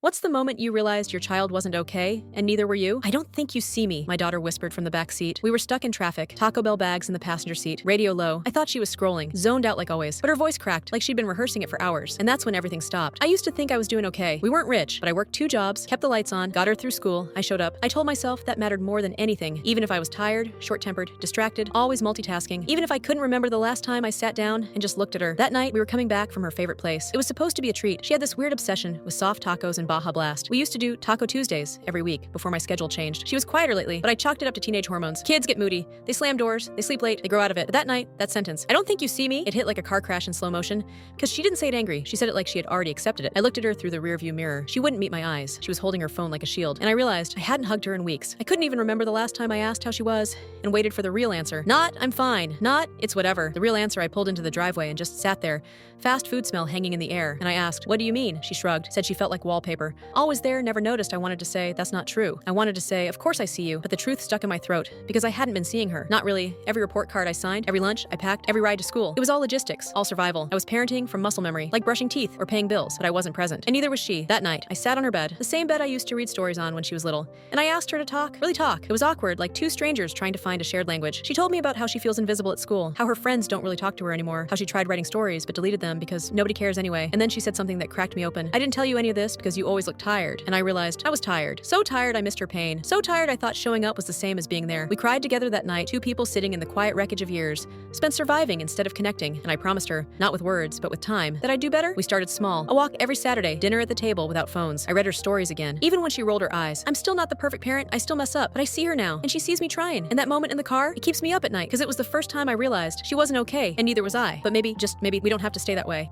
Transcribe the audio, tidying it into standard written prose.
What's the moment you realized your child wasn't okay, and neither were you? I don't think you see me, my daughter whispered from the back seat. We were stuck in traffic, Taco Bell bags in the passenger seat, radio low. I thought she was scrolling, zoned out like always, but her voice cracked like she'd been rehearsing it for hours, and that's when everything stopped. I used to think I was doing okay. We weren't rich, but I worked 2 jobs, kept the lights on, got her through school. I showed up. I told myself that mattered more than anything, even if I was tired, short-tempered, distracted, always multitasking, even if I couldn't remember the last time I sat down and just looked at her. That night, we were coming back from her favorite place. It was supposed to be a treat. She had this weird obsession with soft tacos and Baja Blast. We used to do Taco Tuesdays every week before my schedule changed. She was quieter lately, but I chalked it up to teenage hormones. Kids get moody. They slam doors. They sleep late. They grow out of it. But that night, that sentence, "I don't think you see me," it hit like a car crash in slow motion. Because she didn't say it angry. She said it like she had already accepted it. I looked at her through the rearview mirror. She wouldn't meet my eyes. She was holding her phone like a shield. And I realized I hadn't hugged her in weeks. I couldn't even remember the last time I asked how she was and waited for the real answer. Not, "I'm fine." Not, "It's whatever." The real answer, I pulled into the driveway and just sat there. Fast food smell hanging in the air. And I asked, "What do you mean?" She shrugged, said she felt like wallpaper. Always there, never noticed. I wanted to say, "That's not true." I wanted to say, "Of course I see you," but the truth stuck in my throat because I hadn't been seeing her. Not really. Every report card I signed, every lunch I packed, every ride to school. It was all logistics, all survival. I was parenting from muscle memory, like brushing teeth or paying bills, but I wasn't present. And neither was she. That night, I sat on her bed, the same bed I used to read stories on when she was little, and I asked her to talk, really talk. It was awkward, like 2 strangers trying to find a shared language. She told me about how she feels invisible at school, how her friends don't really talk to her anymore, how she tried writing stories but deleted them because nobody cares anyway. And then she said something that cracked me open. "I didn't tell you any of this because you always look tired." And I realized I was tired. So tired I missed her pain. So tired I thought showing up was the same as being there. We cried together that night, 2 people sitting in the quiet wreckage of years, spent surviving instead of connecting. And I promised her, not with words, but with time, that I'd do better. We started small. A walk every Saturday, dinner at the table without phones. I read her stories again. Even when she rolled her eyes. I'm still not the perfect parent. I still mess up, but I see her now, and she sees me trying. And that moment in the car, it keeps me up at night because it was the first time I realized she wasn't okay, and neither was I. But maybe, just maybe, we don't have to stay that way.